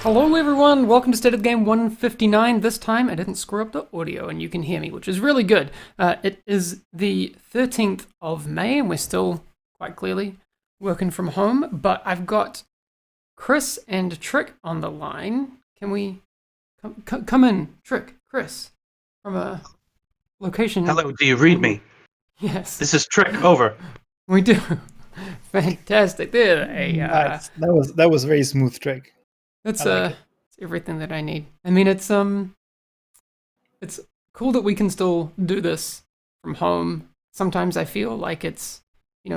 Hello everyone, welcome to State of the Game 159. This time I didn't screw up the audio and you can hear me, which is really good. It is the 13th of May and we're still quite clearly working from home, but I've got Chris and Trick on the line. Can we come in, Trick, Chris, from a location? Hello, do you read me? Yes. This is Trick, over. We do. Fantastic. There, that was very smooth, Trick. That's it's everything that I need. I mean, it's cool that we can still do this from home. Sometimes I feel like it's,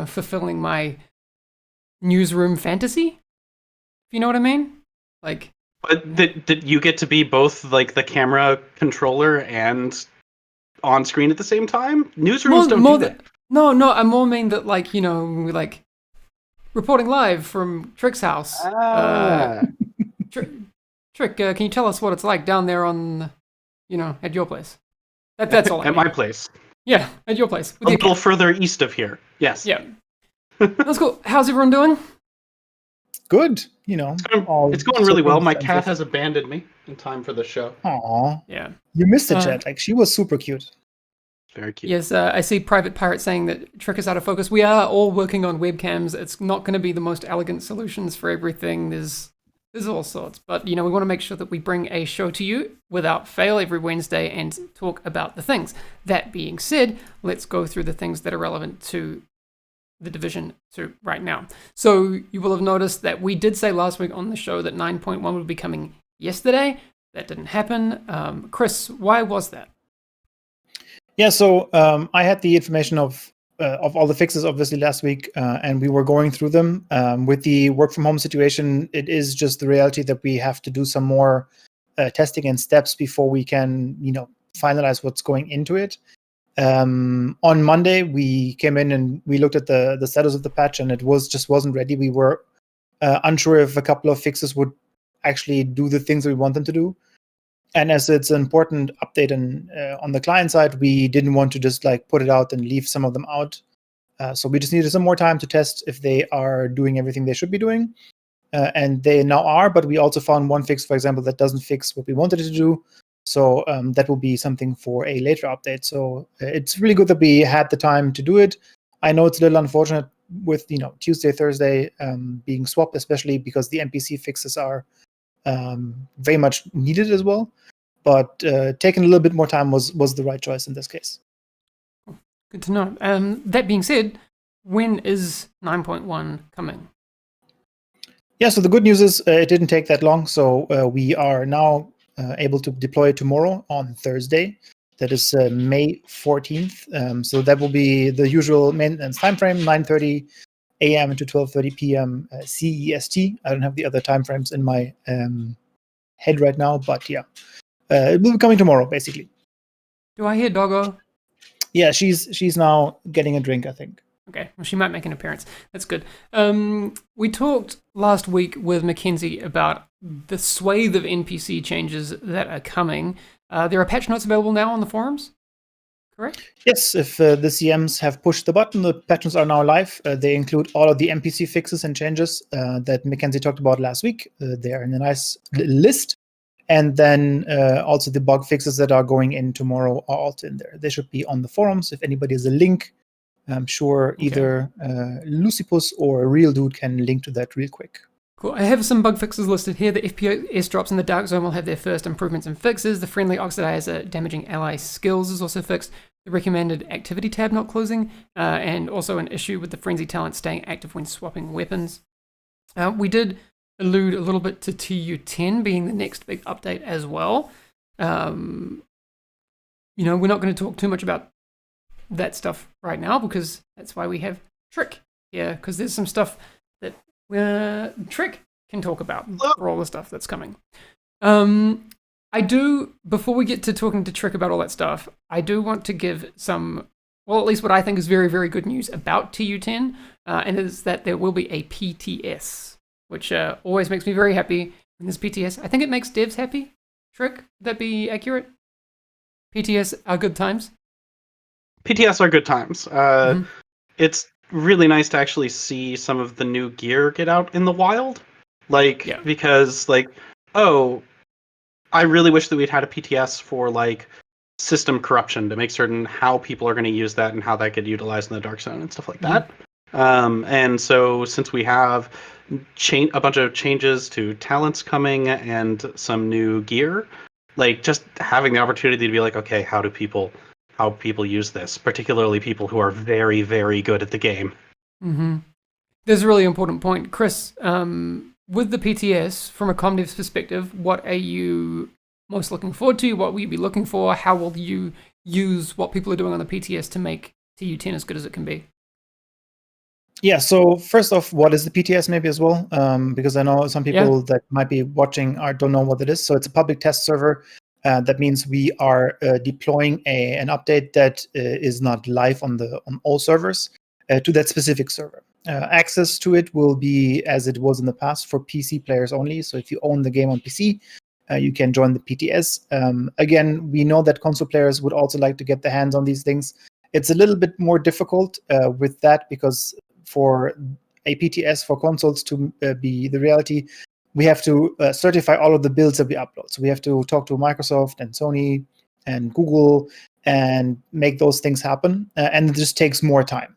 fulfilling my newsroom fantasy. If you know what I mean? Like, But did you get to be both like the camera controller and on screen at the same time? Newsrooms don't do that. No, I more mean that we like reporting live from Trick's house. Trick, can you tell us what it's like down there on, at your place? That's all. At my place. Yeah, at your place. A little further east of here. Yes. Yeah. That's cool. How's everyone doing? Good. It's going really well. My cat has abandoned me in time for the show. Aw. Yeah. You missed the chat. Like, she was super cute. Very cute. Yes, I see Private Pirate saying that Trick is out of focus. We are all working on webcams. It's not going to be the most elegant solutions for everything. There's all sorts. But, we want to make sure that we bring a show to you without fail every Wednesday and talk about the things. That being said, let's go through the things that are relevant to the Division 2 right now. So you will have noticed that we did say last week on the show that 9.1 would be coming yesterday. That didn't happen. Chris, why was that? Yeah, so I had the information of all the fixes, obviously, last week, and we were going through them. With the work from home situation, it is just the reality that we have to do some more testing and steps before we can, finalize what's going into it. On Monday, we came in and we looked at the status of the patch, and it wasn't ready. We were unsure if a couple of fixes would actually do the things that we want them to do. And as it's an important update on the client side, we didn't want to just put it out and leave some of them out. So we just needed some more time to test if they are doing everything they should be doing. And they now are, but we also found one fix, for example, that doesn't fix what we wanted it to do. So that will be something for a later update. So it's really good that we had the time to do it. I know it's a little unfortunate with Tuesday, Thursday being swapped, especially because the NPC fixes are very much needed as well. But taking a little bit more time was the right choice in this case. Good to know. That being said, when is 9.1 coming? Yeah, so the good news is it didn't take that long. So we are now able to deploy it tomorrow on Thursday. That is May 14th. So that will be the usual maintenance time frame, 9:30 a.m. to 12:30 p.m. CEST. I don't have the other time frames in my head right now, but yeah. It will be coming tomorrow, basically. Do I hear Doggo? Yeah, she's now getting a drink, I think. Okay, well, she might make an appearance. That's good. We talked last week with Mackenzie about the swathe of NPC changes that are coming. There are patch notes available now on the forums, correct? Yes, if the CMs have pushed the button, the patch notes are now live. They include all of the NPC fixes and changes that Mackenzie talked about last week. They are in a nice list. And then also the bug fixes that are going in tomorrow are also in there. They should be on the forums. If anybody has a link, I'm sure either Lucipus or a real dude can link to that real quick. Cool. I have some bug fixes listed here. The FPS drops in the Dark Zone will have their first improvements and fixes. The friendly oxidizer damaging ally skills is also fixed. The recommended activity tab not closing, and also an issue with the frenzy talent staying active when swapping weapons. We did allude a little bit to TU10 being the next big update as well. We're not going to talk too much about that stuff right now because that's why we have Trick here, because there's some stuff that Trick can talk about for all the stuff that's coming. Before we get to talking to Trick about all that stuff, I do want to give some, well, at least what I think is very, very good news about TU10, and it is that there will be a PTS, which always makes me very happy when there's PTS. I think it makes devs happy. Trick, would that be accurate? PTS are good times? PTS are good times. It's really nice to actually see some of the new gear get out in the wild. Because oh, I really wish that we'd had a PTS for like system corruption to make certain how people are going to use that and how that get utilized in the dark zone and stuff like that. And so since we have a bunch of changes to talents coming and some new gear, like just having the opportunity to be like, okay, how people use this, particularly people who are very, very good at the game. There's a really important point. Chris, with the PTS, from a ComDev's perspective, what are you most looking forward to? What will you be looking for? How will you use what people are doing on the PTS to make TU10 as good as it can be? Yeah, so first off, what is the PTS maybe as well? Because I know some people that might be watching don't know what it is. So it's a public test server. That means we are deploying an update that is not live on all servers to that specific server. Access to it will be as it was in the past for PC players only. So if you own the game on PC, you can join the PTS. Again, we know that console players would also like to get their hands on these things. It's a little bit more difficult with that because for a PTS for consoles to be the reality, we have to certify all of the builds that we upload. So we have to talk to Microsoft and Sony and Google and make those things happen. And it just takes more time.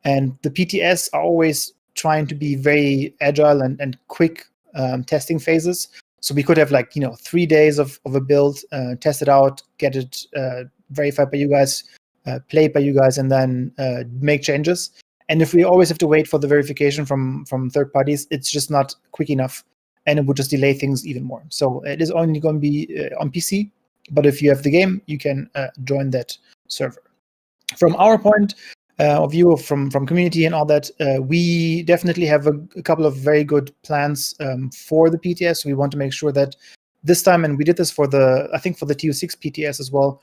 And the PTS are always trying to be very agile and quick testing phases. So we could have 3 days of a build, test it out, get it verified by you guys, played by you guys, and then make changes. And if we always have to wait for the verification from third parties, it's just not quick enough, and it would just delay things even more. So it is only going to be on PC, but if you have the game, you can join that server. From our point of view, from community and all that, we definitely have a couple of very good plans for the PTS. We want to make sure that this time, and we did this for the TU6 PTS as well,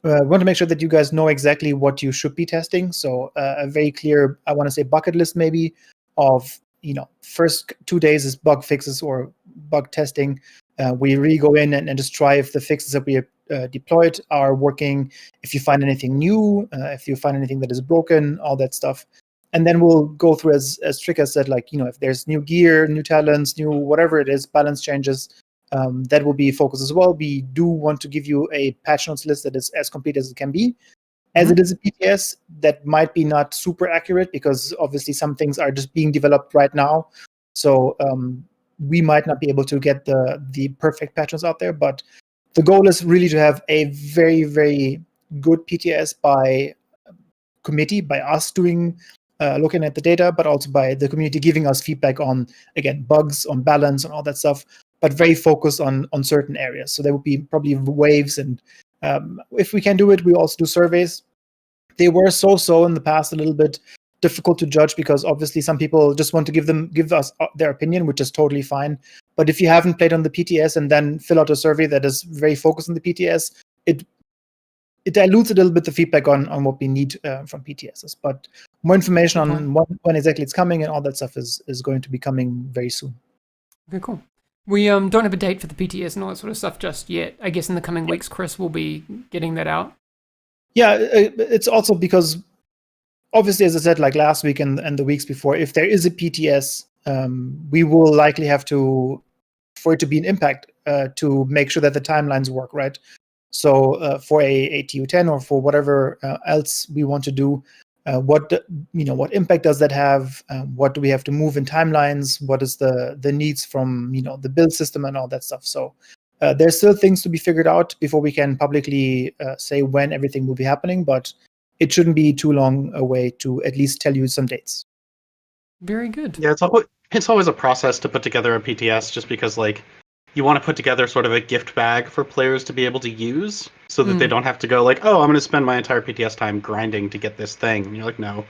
we want to make sure that you guys know exactly what you should be testing. So a very clear, I want to say, bucket list maybe of, first 2 days is bug fixes or bug testing. We really go in and just try if the fixes that we have deployed are working, if you find anything new, if you find anything that is broken, all that stuff. And then we'll go through, as Trick has said, if there's new gear, new talents, new whatever it is, balance changes, that will be focused as well. We do want to give you a patch notes list that is as complete as it can be. As it is a PTS, that might be not super accurate because obviously some things are just being developed right now. So we might not be able to get the perfect patch notes out there. But the goal is really to have a very, very good PTS by committee, by us doing looking at the data, but also by the community giving us feedback on, again, bugs, on balance, and all that stuff, but very focused on certain areas. So there would be probably waves, and if we can do it, we also do surveys. They were so in the past, a little bit difficult to judge because obviously some people just want to give us their opinion, which is totally fine. But if you haven't played on the PTS and then fill out a survey that is very focused on the PTS, it dilutes a little bit the feedback on what we need from PTSs. But more information on when exactly it's coming and all that stuff is going to be coming very soon. Okay, cool. We don't have a date for the PTS and all that sort of stuff just yet. I guess in the coming weeks, Chris will be getting that out. Yeah, it's also because obviously, as I said, like last week and the weeks before, if there is a PTS, we will likely have for it to be an impact to make sure that the timelines work, right? So for a TU10 or for whatever else we want to do, what impact does that have? What do we have to move in timelines? What is the needs from the build system and all that stuff? So there's still things to be figured out before we can publicly say when everything will be happening, but it shouldn't be too long away to at least tell you some dates. Very good. Yeah, it's always a process to put together a PTS, just because you want to put together sort of a gift bag for players to be able to use so that they don't have to go I'm going to spend my entire PTS time grinding to get this thing. And you're like, no,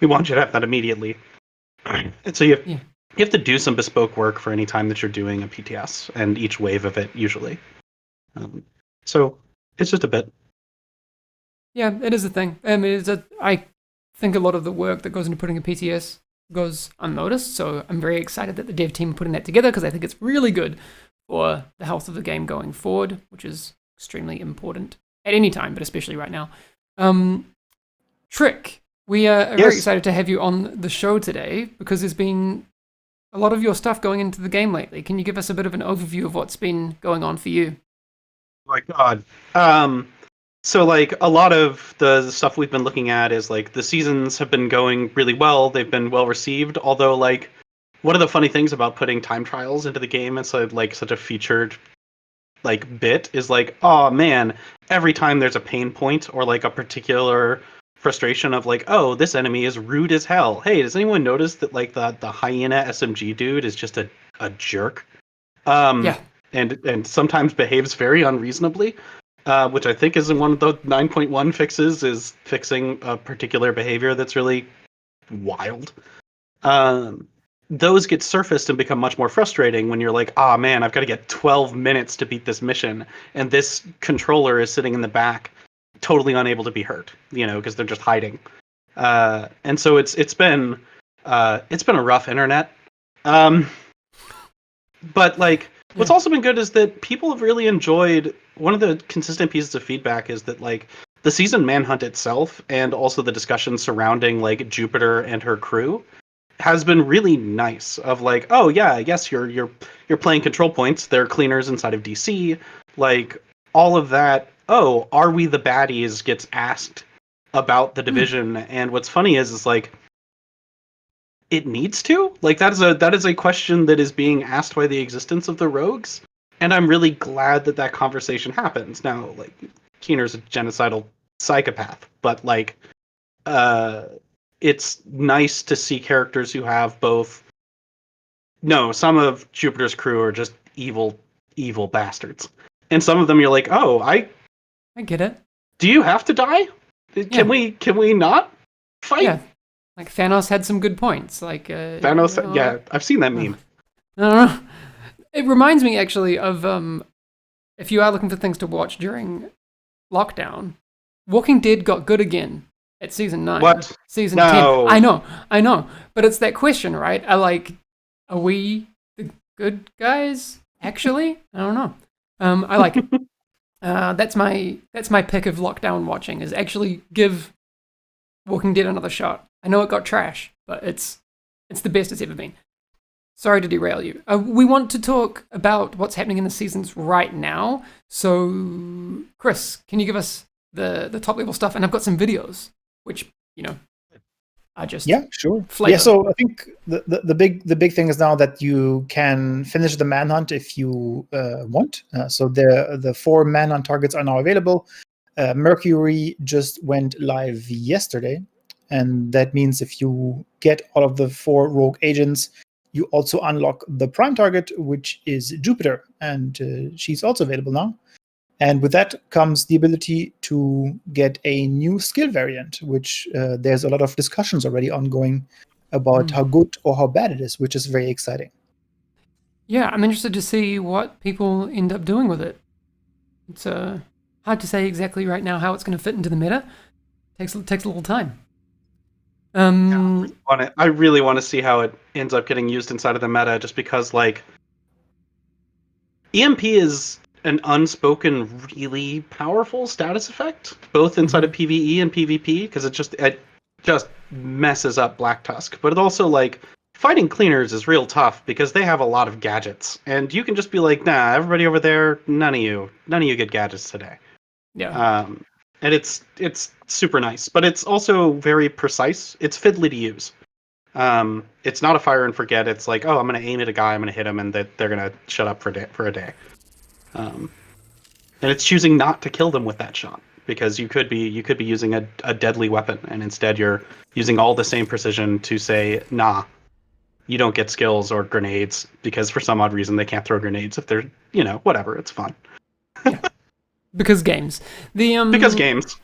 we want you to have that immediately. And so you have to do some bespoke work for any time that you're doing a PTS and each wave of it usually. So it's just a bit. Yeah, it is a thing. I think a lot of the work that goes into putting a PTS goes unnoticed. So I'm very excited that the dev team are putting that together because I think it's really good for the health of the game going forward, which is extremely important at any time, but especially right now. Trick, we are very excited to have you on the show today because there's been a lot of your stuff going into the game lately. Can you give us a bit of an overview of what's been going on for you? Oh my God. So like a lot of the stuff we've been looking at is like the seasons have been going really well. They've been well received. Although like one of the funny things about putting time trials into the game as like such a featured like bit is like, oh man, every time there's a pain point or like a particular frustration of like, oh, this enemy is rude as hell. Hey, does anyone notice that like the hyena SMG dude is just a jerk? Yeah. And sometimes behaves very unreasonably. Which I think is in one of the 9.1 fixes, is fixing a particular behavior that's really wild. Those get surfaced and become much more frustrating when you're like, ah, man, I've got to get 12 minutes to beat this mission, and this controller is sitting in the back, totally unable to be hurt, because they're just hiding. And so it's been a rough internet. But like, what's also been good is that people have really enjoyed. One of the consistent pieces of feedback is that like the season manhunt itself, and also the discussion surrounding like Jupiter and her crew, has been really nice. Of like, oh yeah, yes, you're playing control points. They're cleaners inside of DC. Like all of that. Oh, are we the baddies? Gets asked about the division, and what's funny is like, it needs to. Like that is a question that is being asked by the existence of the rogues, and I'm really glad that conversation happens. Now, like, Keener's a genocidal psychopath, but like, it's nice to see characters who have both. No, some of Jupiter's crew are just evil bastards, and some of them you're like, oh, I get it. Do you have to die? Can we not fight? Yeah. Like Thanos had some good points. Like Thanos, yeah, I've seen that meme. I don't know. It reminds me actually of if you are looking for things to watch during lockdown, Walking Dead got good again at season 9. What? Season 10. I know. But it's that question, right? Are we the good guys? Actually? I don't know. I like it. That's my pick of lockdown watching, is actually give Walking Dead another shot. I know it got trash, but it's the best it's ever been. Sorry to derail you. We want to talk about what's happening in the seasons right now. So, Chris, can you give us the top level stuff? And I've got some videos, which I just sure. flavor. Yeah, so I think the big thing is now that you can finish the manhunt if you want. So the 4 manhunt targets are now available. Mercury just went live yesterday, and that means if you get all of the 4 rogue agents, you also unlock the prime target, which is Jupiter, and she's also available now. And with that comes the ability to get a new skill variant, which there's a lot of discussions already ongoing about how good or how bad it is, which is very exciting. Yeah, I'm interested to see what people end up doing with it. It's hard to say exactly right now how it's going to fit into the meta. Takes a little time. I really want to see how it ends up getting used inside of the meta, just because like EMP is an unspoken, really powerful status effect, both inside of PvE and PvP, because it just messes up Black Tusk. But it also, like, fighting cleaners is real tough because they have a lot of gadgets, and you can just be like, nah, everybody over there, none of you get gadgets today. Yeah. And it's super nice, but it's also very precise. It's fiddly to use. It's not a fire and forget. It's like, oh, I'm going to aim at a guy, I'm going to hit him, and they're going to shut up for a day. And it's choosing not to kill them with that shot, because you could be using a deadly weapon, and instead you're using all the same precision to say, nah, you don't get skills or grenades, because for some odd reason they can't throw grenades if they're, whatever, it's fun. Yeah. Because games. Because games.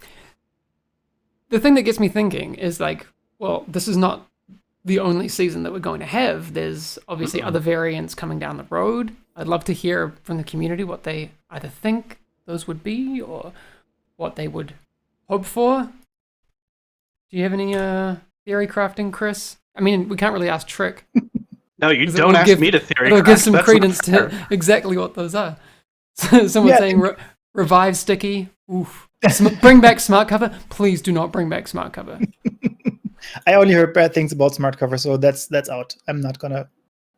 The thing that gets me thinking is like, well, this is not the only season that we're going to have. There's obviously other variants coming down the road. I'd love to hear from the community what they either think those would be or what they would hope for. Do you have any theory crafting, Chris? I mean, we can't really ask Trick. No, you don't ask me to theory craft. It'll give some credence to exactly what those are. Someone saying revive Sticky. Oof. Bring back smart cover. Please do not bring back smart cover. I only heard bad things about smart cover, so that's out. I'm not gonna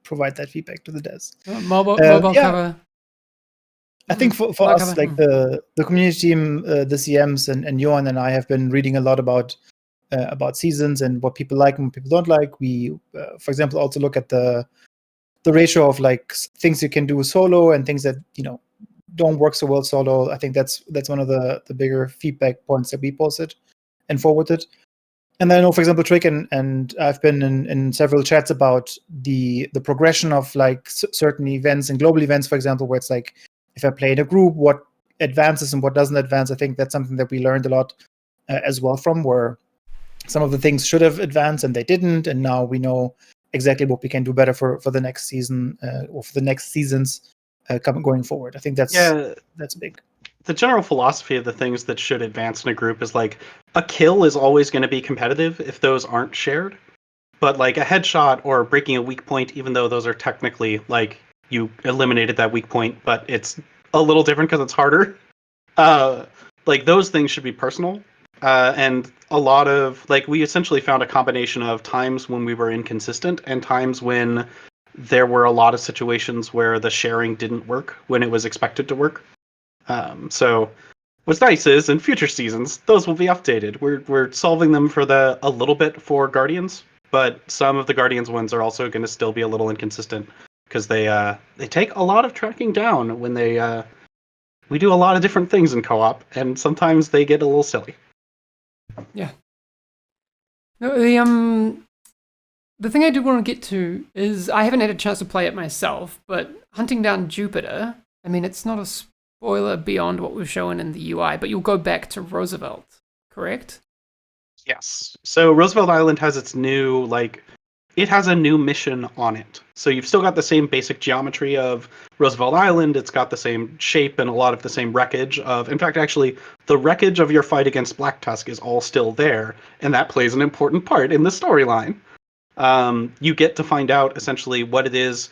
provide that feedback to the devs. Mobile cover. I think for us, like the community team, the CMs and Johan and I have been reading a lot about seasons and what people like and what people don't like. We, for example, also look at the ratio of like things you can do solo and things that don't work so well solo. I think that's one of the bigger feedback points that we posted and forwarded. And I know, for example, Trick and I've been in several chats about the progression of like certain events and global events, for example, where it's like, if I play in a group, what advances and what doesn't advance. I think that's something that we learned a lot as well from, where some of the things should have advanced and they didn't, and now we know exactly what we can do better for the next season or for the next seasons going forward. I think that's big. The general philosophy of the things that should advance in a group is like a kill is always going to be competitive if those aren't shared, but like a headshot or breaking a weak point, even though those are technically like you eliminated that weak point, but it's a little different because it's harder. Like those things should be personal. And a lot of like we essentially found a combination of times when we were inconsistent and times when there were a lot of situations where the sharing didn't work when it was expected to work. So what's nice is in future seasons those will be updated. We're solving them for a little bit for Guardians, but some of the Guardians ones are also going to still be a little inconsistent because they take a lot of tracking down when we do a lot of different things in co-op, and sometimes they get a little silly. Yeah. No, the thing I do want to get to is I haven't had a chance to play it myself, but hunting down Jupiter, I mean, it's not a spoiler beyond what was shown in the UI, but you'll go back to Roosevelt, correct? Yes. So Roosevelt Island has its new it has a new mission on it. So you've still got the same basic geometry of Roosevelt Island. It's got the same shape and a lot of the same wreckage of, in fact, actually, the wreckage of your fight against Black Tusk is all still there, and that plays an important part in the storyline. You get to find out essentially what it is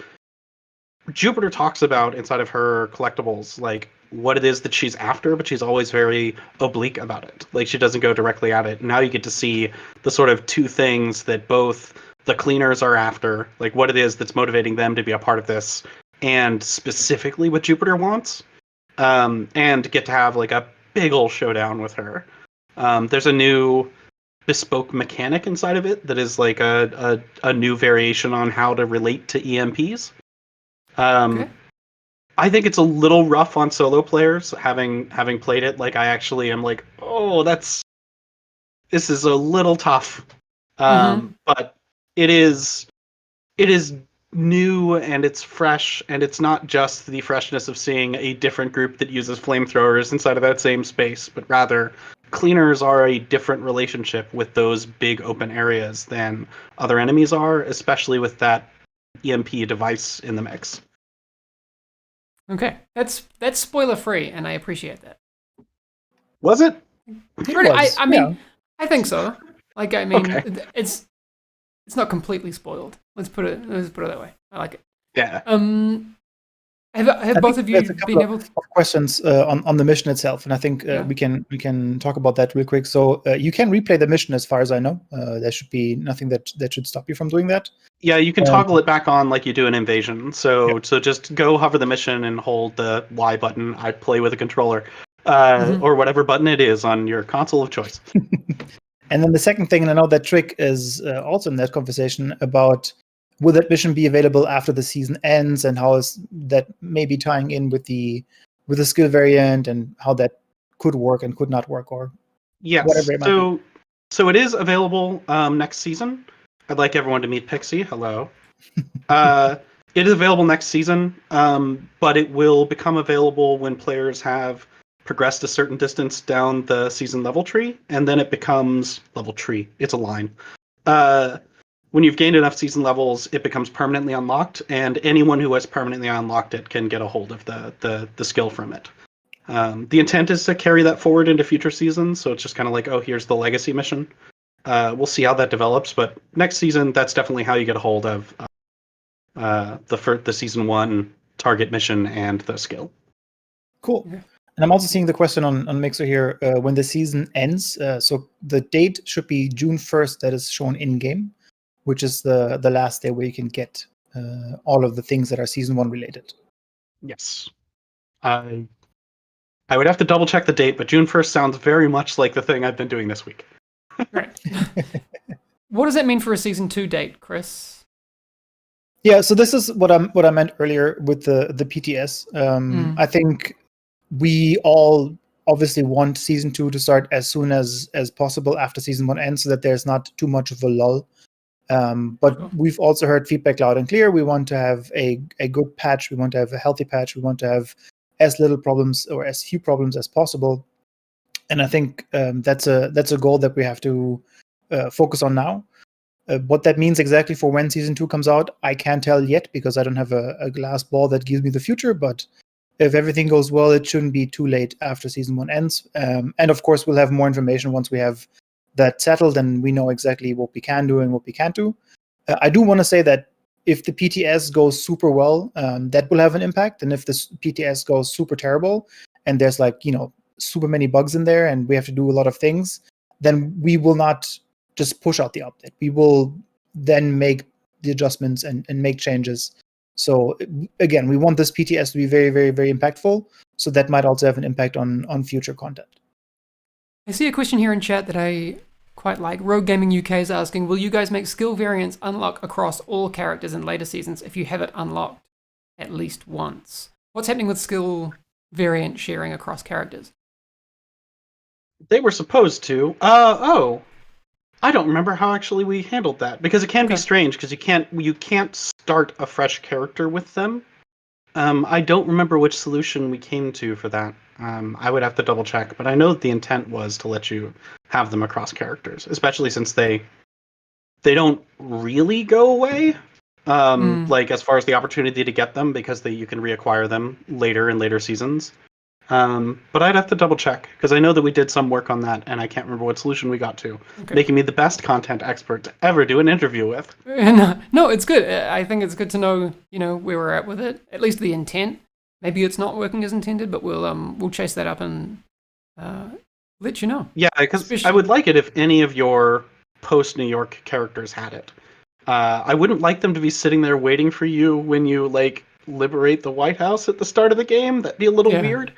Jupiter talks about inside of her collectibles, like what it is that she's after, but she's always very oblique about it. Like she doesn't go directly at it. Now you get to see the sort of two things that both the cleaners are after, like what it is that's motivating them to be a part of this, and specifically what Jupiter wants, and get to have like a big ol' showdown with her. There's a new bespoke mechanic inside of it that is like a new variation on how to relate to EMPs. Okay. I think it's a little rough on solo players, having played it. Like I actually am like, oh, this is a little tough. But it is new and it's fresh, and it's not just the freshness of seeing a different group that uses flamethrowers inside of that same space, but rather cleaners are a different relationship with those big open areas than other enemies are, especially with that EMP device in the mix. Okay, that's spoiler free, and I appreciate that. Was it? I mean, I think so. Like, I mean, Okay. It's not completely spoiled. Let's put it that way. I like it. Yeah. Have both of you been able to... questions on the mission itself, and I think we can talk about that real quick. So you can replay the mission, as far as I know. There should be nothing that should stop you from doing that. Yeah, you can toggle it back on like you do in Invasion. So just go hover the mission and hold the Y button. I play with a controller, or whatever button it is on your console of choice. And then the second thing, and I know that Trick is also in that conversation about, will that mission be available after the season ends, and how is that maybe tying in with the skill variant, and how that could work and could not work, or whatever it might be. So it is available next season. I'd like everyone to meet Pixie. Hello. It is available next season, but it will become available when players have progressed a certain distance down the season level tree, and then it becomes level tree. It's a line. When you've gained enough season levels, it becomes permanently unlocked, and anyone who has permanently unlocked it can get a hold of the skill from it. The intent is to carry that forward into future seasons, so it's just kind of like, oh, here's the legacy mission. We'll see how that develops, but next season, that's definitely how you get a hold of the season 1 target mission and the skill. Cool. Yeah. And I'm also seeing the question on Mixer here, when the season ends. So the date should be June 1st, that is shown in-game, which is the last day where you can get all of the things that are season 1 related. Yes. I would have to double check the date, but June 1st sounds very much like the thing I've been doing this week. Right. What does that mean for a season 2 date, Chris? Yeah, so this is what I meant earlier with the PTS. I think we all obviously want season 2 to start as soon as possible after season 1 ends, so that there's not too much of a lull. But we've also heard feedback loud and clear. We want to have a good patch. We want to have a healthy patch. We want to have as little problems or as few problems as possible. And I think that's a goal that we have to focus on now. What that means exactly for when season 2 comes out, I can't tell yet because I don't have a glass ball that gives me the future. But if everything goes well, it shouldn't be too late after season 1 ends. And of course, we'll have more information once we have that settled and we know exactly what we can do and what we can't do. I do want to say that if the PTS goes super well, that will have an impact. And if the PTS goes super terrible and there's super many bugs in there and we have to do a lot of things, then we will not just push out the update. We will then make the adjustments and make changes. So again, we want this PTS to be very, very, very impactful. So that might also have an impact on future content. I see a question here in chat that I quite like. Rogue Gaming UK is asking, will you guys make skill variants unlock across all characters in later seasons if you have it unlocked at least once? What's happening with skill variant sharing across characters? They were supposed to. I don't remember how actually we handled that, because it can be strange because you can't start a fresh character with them. I don't remember which solution we came to for that. I would have to double check, but I know that the intent was to let you have them across characters, especially since they don't really go away. Like as far as the opportunity to get them, because you can reacquire them later in later seasons. But I'd have to double check because I know that we did some work on that, and I can't remember what solution we got to. Making me the best content expert to ever do an interview with. No, it's good. I think it's good to know, where we're at with it. At least the intent. Maybe it's not working as intended, but we'll chase that up and let you know. Yeah, because I would like it if any of your post-New York characters had it. I wouldn't like them to be sitting there waiting for you when you liberate the White House at the start of the game. That'd be a little weird.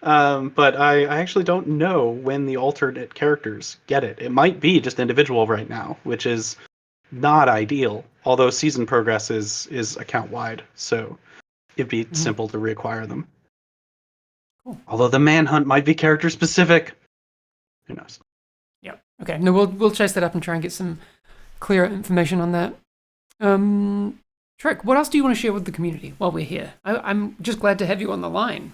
But I actually don't know when the alternate characters get it. It might be just individual right now, which is not ideal. Although season progress is account wide, so it'd be simple to reacquire them. Cool. Although the manhunt might be character specific. Who knows? Yeah. Okay. No, we'll chase that up and try and get some clearer information on that. Trek, what else do you want to share with the community while we're here? I'm just glad to have you on the line.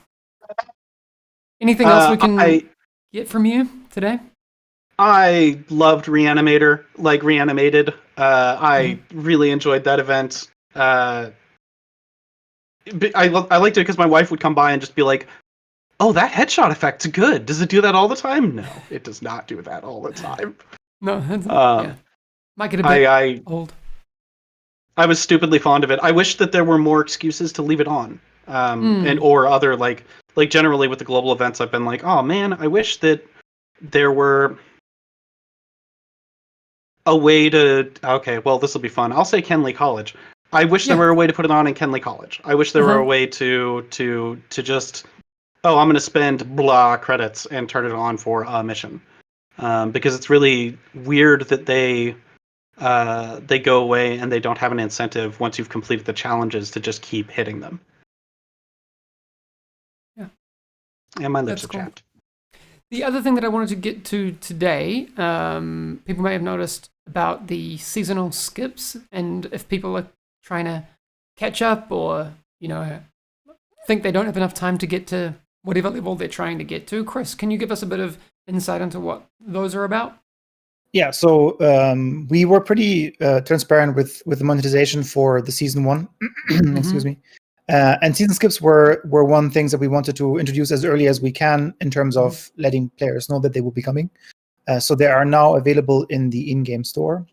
Anything else we can get from you today? I loved Reanimated. I really enjoyed that event. I liked it because my wife would come by and just be like, "Oh, that headshot effect's good. Does it do that all the time?" No, it does not do that all the time. No, that's might get a bit old. I was stupidly fond of it. I wish that there were more excuses to leave it on, or other like generally with the global events. I've been like, oh man, I wish that there were a way to. Okay, well this will be fun. I'll say Kenley College. I wish there were a way to put it on in Kenley College. I wish there were a way to just. Oh, I'm going to spend blah credits and turn it on for a mission, because it's really weird that they go away and they don't have an incentive once you've completed the challenges to just keep hitting them. Yeah. And my lips are chapped. The other thing that I wanted to get to today, people may have noticed about the seasonal skips, and if people are trying to catch up or, think they don't have enough time to get to whatever level they're trying to get to. Chris, can you give us a bit of insight into what those are about? Yeah, so we were pretty transparent with the monetization for the season 1. Excuse me. And season skips were one things that we wanted to introduce as early as we can in terms of letting players know that they will be coming. So they are now available in the in-game store.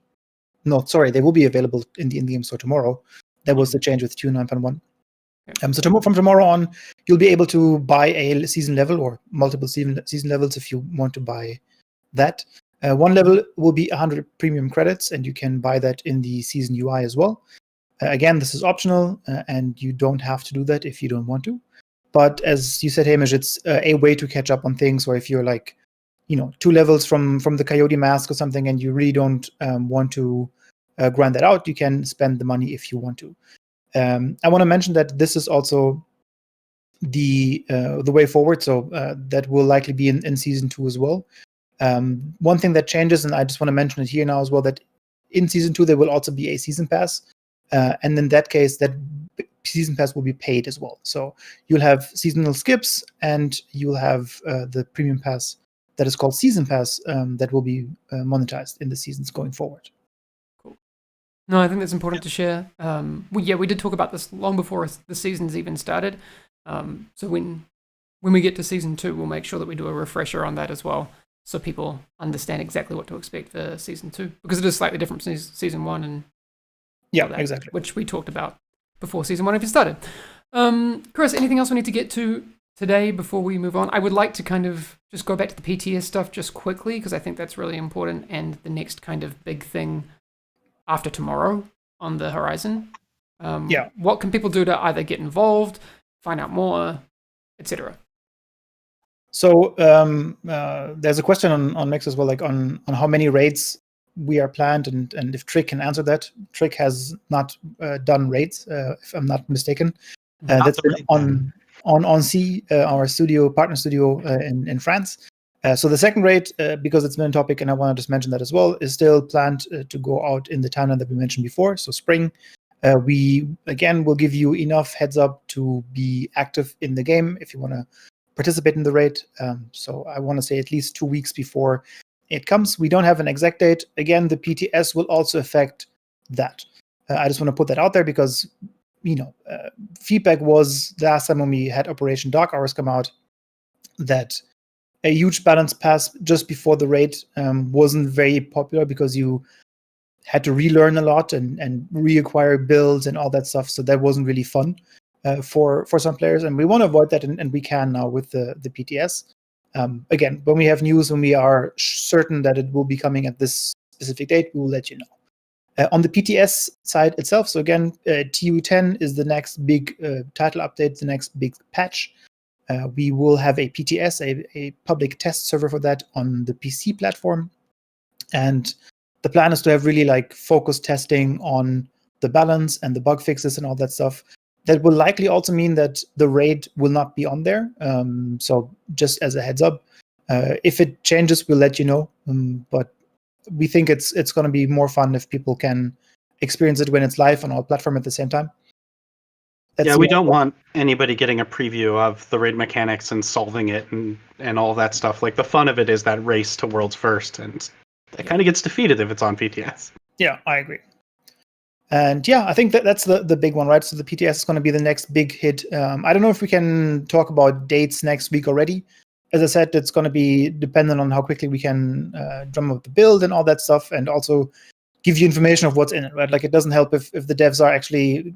No, sorry, they will be available in the in-game store tomorrow. That was the change with 2.9.1. So from tomorrow on, you'll be able to buy a season level or multiple season levels if you want to buy that. One level will be 100 premium credits, and you can buy that in the season UI as well. Again, this is optional, and you don't have to do that if you don't want to. But as you said, Hamish, it's a way to catch up on things. Or if you're like, 2 levels from the Coyote Mask or something, and you really don't want to grind that out, you can spend the money if you want to. I want to mention that this is also the way forward, so that will likely be in season 2 as well. One thing that changes, and I just want to mention it here now as well, that in season 2 there will also be a season pass, and in that case, that season pass will be paid as well. So you'll have seasonal skips, and you'll have the premium pass that is called season pass that will be monetized in the seasons going forward. Cool. No, I think that's important to share. We did talk about this long before the seasons even started. So when we get to season 2, we'll make sure that we do a refresher on that as well, so people understand exactly what to expect for season 2, because it is slightly different from season 1 and exactly, which we talked about before season 1 even started. Chris, anything else we need to get to today before we move on? I would like to kind of just go back to the PTS stuff just quickly, because I think that's really important, and the next kind of big thing after tomorrow on the horizon. What can people do to either get involved, find out more, etc.? So there's a question on Mix as well, like on how many raids we are planned, and if Trick can answer that. Trick has not done raids, if I'm not mistaken. That's been on C, our partner studio in France. So the second raid, because it's been a topic, and I want to just mention that as well, is still planned to go out in the timeline that we mentioned before, so spring. We, again, will give you enough heads up to be active in the game if you want to participate in the raid. So I want to say at least 2 weeks before it comes. We don't have an exact date. Again, the PTS will also affect that. I just want to put that out there because, feedback was last time when we had Operation Dark Hours come out that a huge balance pass just before the raid wasn't very popular, because you had to relearn a lot and reacquire builds and all that stuff. So that wasn't really fun for some players, and we want to avoid that, and we can now with the PTS. Again, when we have news, when we are certain that it will be coming at this specific date, we will let you know. On the PTS side itself, so again, TU10 is the next big title update, the next big patch. We will have a PTS, a public test server for that on the PC platform. And the plan is to have really focused testing on the balance and the bug fixes and all that stuff. That will likely also mean that the raid will not be on there. So just as a heads up, if it changes, we'll let you know. But we think it's going to be more fun if people can experience it when it's live on our platform at the same time. We don't want anybody getting a preview of the raid mechanics and solving it and all that stuff. Like, the fun of it is that race to world's first, and that kind of gets defeated if it's on PTS. Yeah, I agree. And I think that's the big one, right? So the PTS is going to be the next big hit. I don't know if we can talk about dates next week already. As I said, it's going to be dependent on how quickly we can drum up the build and all that stuff, and also give you information of what's in it, right? Like, it doesn't help if the devs are actually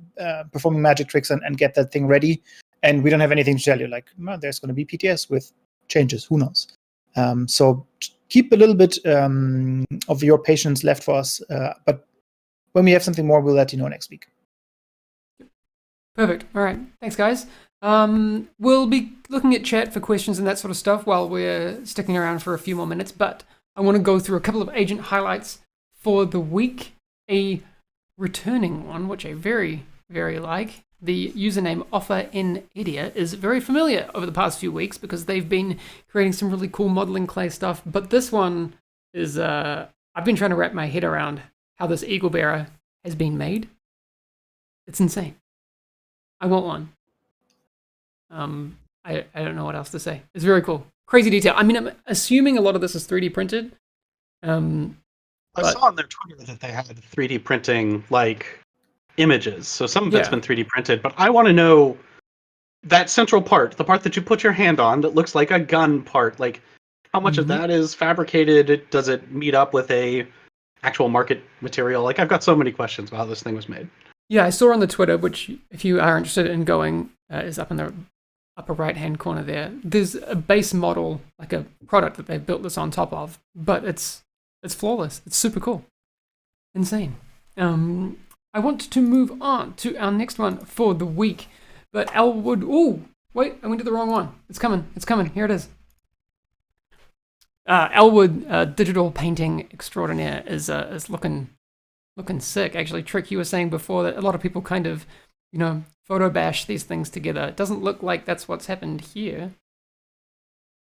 performing magic tricks and get that thing ready, and we don't have anything to tell you. Like, there's going to be PTS with changes. Who knows? So keep a little bit of your patience left for us. But when we have something more, we'll let you know next week. Perfect. All right. Thanks, guys. We'll be looking at chat for questions and that sort of stuff while we're sticking around for a few more minutes, but I want to go through a couple of agent highlights for the week. A returning one, which I very, very like. The username OfferInIdia is very familiar over the past few weeks because they've been creating some really cool modeling clay stuff, but this one is, I've been trying to wrap my head around how this eagle bearer has been made. It's insane. I want one. I don't know what else to say. It's very cool. Crazy detail. I mean, I'm assuming a lot of this is 3D printed. I saw on their Twitter that they had 3D printing images. So some of it's been 3D printed, but I want to know that central part, the part that you put your hand on that looks like a gun part. Like, how much of that is fabricated? Does it meet up with a actual market material? Like, I've got so many questions about how this thing was made. Yeah, I saw on the Twitter, which if you are interested in going, is up in the upper right-hand corner there. There's a base model, like a product that they've built this on top of, but it's flawless. It's super cool. Insane. I want to move on to our next one for the week. But Elwood, oh, wait, I went to the wrong one. It's coming. Here it is. Elwood, digital painting extraordinaire, is looking sick. Actually, Trick, you were saying before that a lot of people kind of, photo bash these things together. It doesn't look like that's what's happened here.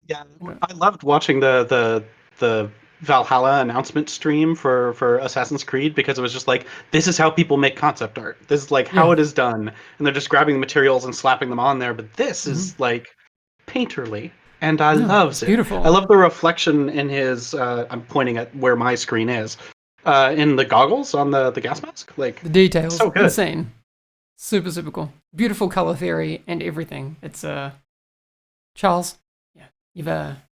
Yeah, I loved watching the Valhalla announcement stream for Assassin's Creed because it was just like, this is how people make concept art. This is like how it is done, and they're just grabbing the materials and slapping them on there. But this is like painterly, and I love it. Beautiful. I love the reflection in his. I'm pointing at where my screen is, in the goggles on the gas mask. Like the details, so good. Insane, super cool, beautiful color theory and everything. It's Charles, yeah, you've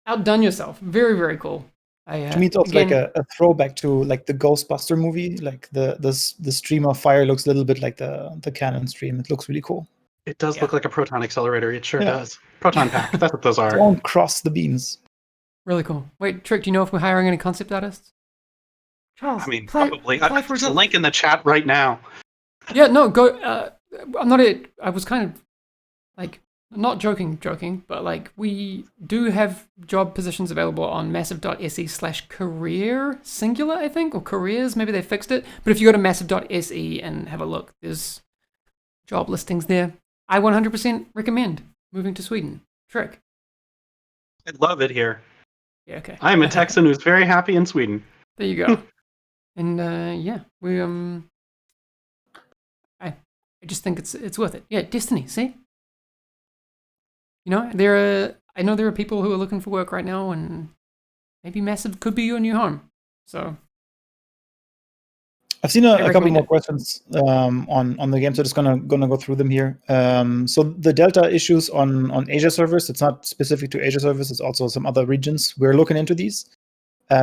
outdone yourself. Very cool. To me, it's also like a throwback to like the Ghostbuster movie. Like the stream of fire looks a little bit like the Canon stream. It looks really cool. It does look like a proton accelerator. It sure does. Proton pack. That's what those are. Don't cross the beams. Really cool. Wait, Trick, do you know if we're hiring any concept artists? Charles, I mean, probably. There's a link in the chat right now. Yeah, no, go. I'm not it. I was kind of like not joking, but like we do have job positions available on massive.se/career singular, I think, or careers. Maybe they fixed it. But if you go to massive.se and have a look, there's job listings there. I 100% recommend moving to Sweden. Trick. I love it here. Yeah, okay. I'm a Texan who's very happy in Sweden. There you go. And yeah, we I just think it's worth it. Yeah, Destiny. See, I know there are people who are looking for work right now, and maybe Massive could be your new home. So I've seen a couple more questions on the game, so just gonna go through them here. So the Delta issues on Asia servers, it's not specific to Asia servers, it's also some other regions. We're looking into these.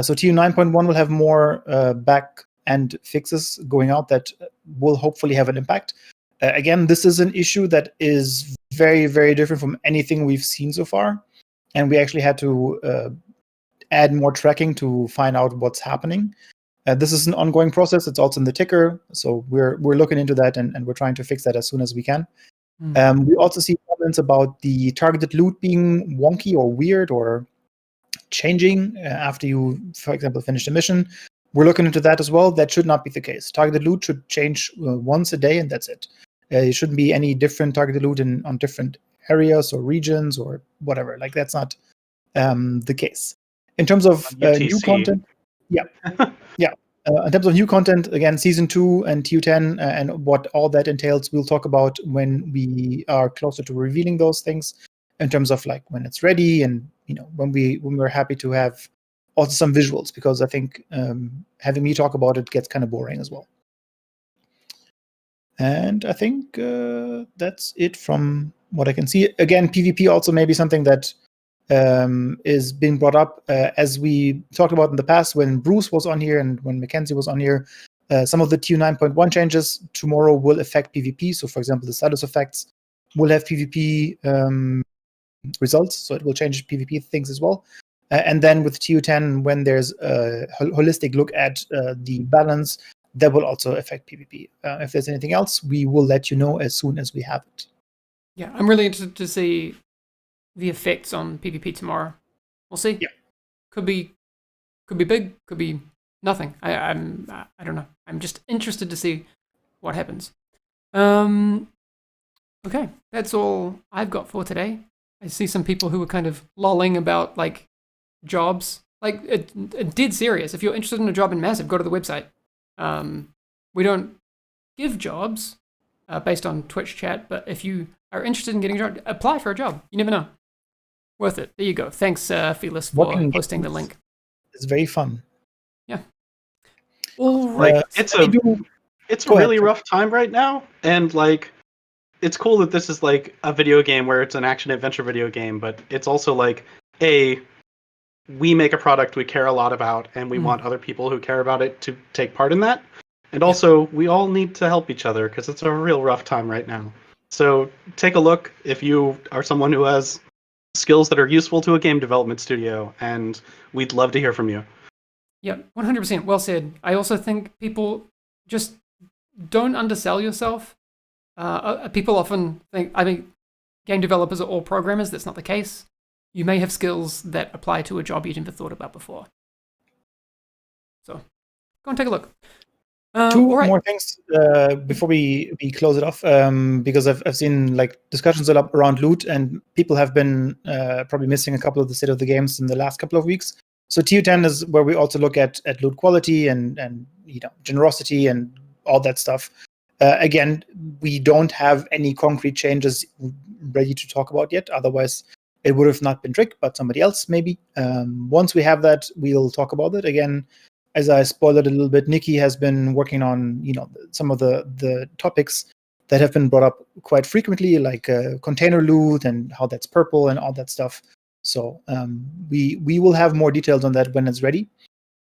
So TU 9.1 will have more back-end fixes going out that will hopefully have an impact. Again, this is an issue that is very, very different from anything we've seen so far. And we actually had to add more tracking to find out what's happening. This is an ongoing process. It's also in the ticker. So we're looking into that and we're trying to fix that as soon as we can. We also see comments about the targeted loot being wonky or weird or changing after you, for example, finish a mission. We're looking into that as well. That should not be the case. Targeted loot should change once a day, and that's it. It shouldn't be any different targeted loot on different areas or regions or whatever. Like that's not the case. In terms of new content, yeah. In terms of new content, again, Season 2 and TU10 and what all that entails, we'll talk about when we are closer to revealing those things in terms of like when it's ready and when we're happy to have also some visuals, because I think having me talk about it gets kind of boring as well. And I think that's it from what I can see. Again, PvP also may be something that is being brought up as we talked about in the past when Bruce was on here and when Mackenzie was on here. Some of the TU 9.1 changes tomorrow will affect PvP. So, for example, the status effects will have PvP results, so it will change PvP things as well. And then with TU10, when there's a holistic look at the balance, that will also affect PvP. If there's anything else, we will let you know as soon as we have it. Yeah, I'm really interested to see the effects on PvP tomorrow. We'll see. Yeah, could be big, could be nothing. I don't know. I'm just interested to see what happens. Okay, that's all I've got for today. I see some people who are kind of lolling about like jobs. Like it dead serious. If you're interested in a job in Massive, go to the website. We don't give jobs based on Twitch chat, but if you are interested in getting a job, apply for a job. You never know. Worth it. There you go. Thanks, Felis, for posting the link. It's very fun. Yeah. All right. It's a really rough time right now, and like it's cool that this is like a video game where it's an action adventure video game, but it's also like we make a product we care a lot about, and we want other people who care about it to take part in that. And also, we all need to help each other because it's a real rough time right now. So take a look if you are someone who has skills that are useful to a game development studio, and we'd love to hear from you. Yeah, 100%. Well said. I also think people just don't undersell yourself. People often think, I mean, game developers are all programmers. That's not the case. You may have skills that apply to a job you never thought about before. So go and take a look. Two all right. more things before we close it off, because I've seen like discussions a lot around loot, and people have been probably missing a couple of the state of the games in the last couple of weeks. So TU10 is where we also look at loot quality and generosity and all that stuff. Again, we don't have any concrete changes ready to talk about yet. Otherwise, it would have not been Trick, but somebody else maybe. Once we have that, we'll talk about it again. As I spoiled it a little bit, Nikki has been working on some of the topics that have been brought up quite frequently, like container loot and how that's purple and all that stuff. So we will have more details on that when it's ready.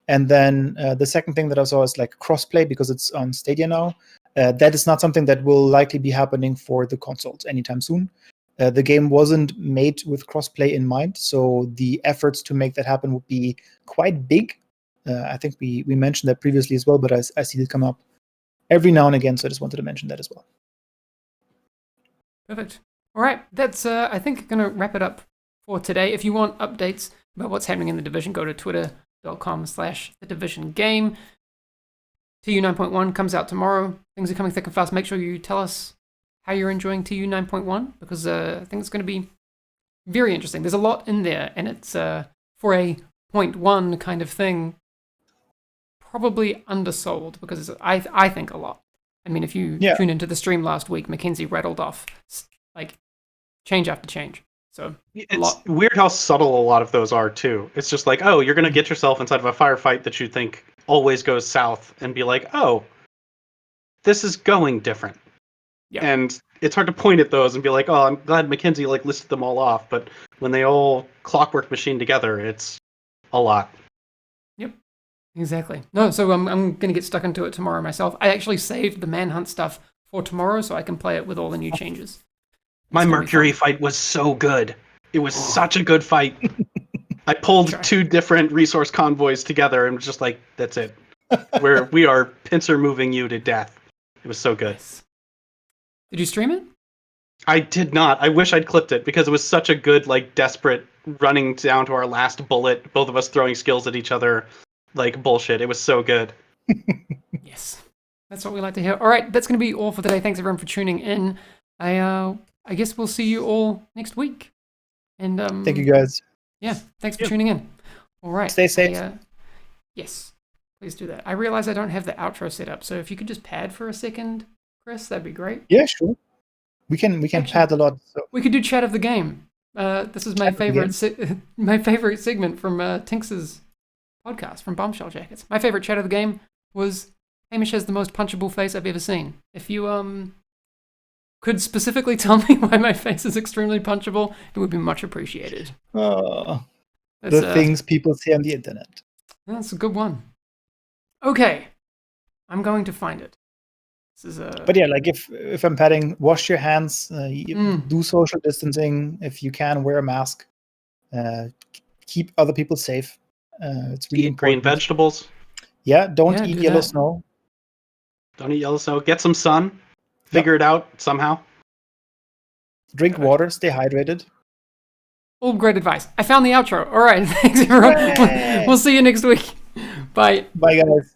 And then the second thing that I saw is like crossplay, because it's on Stadia now. That is not something that will likely be happening for the consoles anytime soon. The game wasn't made with crossplay in mind, so the efforts to make that happen would be quite big. I think we mentioned that previously as well, but I see it come up every now and again, so I just wanted to mention that as well. Perfect. All right, that's I think going to wrap it up for today. If you want updates about what's happening in The Division, go to twitter.com/thedivisiongame. TU 9.1 comes out tomorrow. Things are coming thick and fast. Make sure you tell us how you're enjoying TU 9.1, because I think it's going to be very interesting. There's a lot in there, and it's for a 0.1 kind of thing, probably undersold, because I think a lot. I mean, if you tune into the stream last week, Mackenzie rattled off like change after change. So it's weird how subtle a lot of those are too. It's just like, oh, you're going to get yourself inside of a firefight that you think always goes south, and be like, oh, this is going different. Yeah. And it's hard to point at those and be like, oh, I'm glad Mackenzie listed them all off. But when they all clockwork machine together, it's a lot. Yep, exactly. No, so I'm going to get stuck into it tomorrow myself. I actually saved the Manhunt stuff for tomorrow so I can play it with all the new changes. My Mercury fight was so good. It was such a good fight. I pulled two different resource convoys together and was just like, that's it. We are pincer moving you to death. It was so good. Nice. Did you stream it? I did not. I wish I'd clipped it, because it was such a good, desperate running down to our last bullet, both of us throwing skills at each other, bullshit. It was so good. Yes. That's what we like to hear. All right, that's going to be all for today. Thanks everyone for tuning in. I guess we'll see you all next week. And thank you guys. Yeah, thanks for tuning in. All right. Stay safe. Yes, please do that. I realize I don't have the outro set up, so if you could just pad for a second, Chris, that'd be great. Yeah, sure. We can pad a lot. So. We could do chat of the game. This is my favorite my favorite segment from Tinks's podcast from Bombshell Jackets. My favorite chat of the game was Hamish has the most punchable face I've ever seen. If you could specifically tell me why my face is extremely punchable, it would be much appreciated. Oh, the things people say on the internet. That's a good one. Okay, I'm going to find it. This is But yeah, if I'm padding, wash your hands, do social distancing. If you can, wear a mask. Keep other people safe. It's really important. Green vegetables. Yeah, don't eat yellow snow. Don't eat yellow snow. Get some sun. Figure it out somehow. Drink water. Stay hydrated. All great advice. I found the outro. All right. Thanks, everyone. We'll see you next week. Bye. Bye, guys.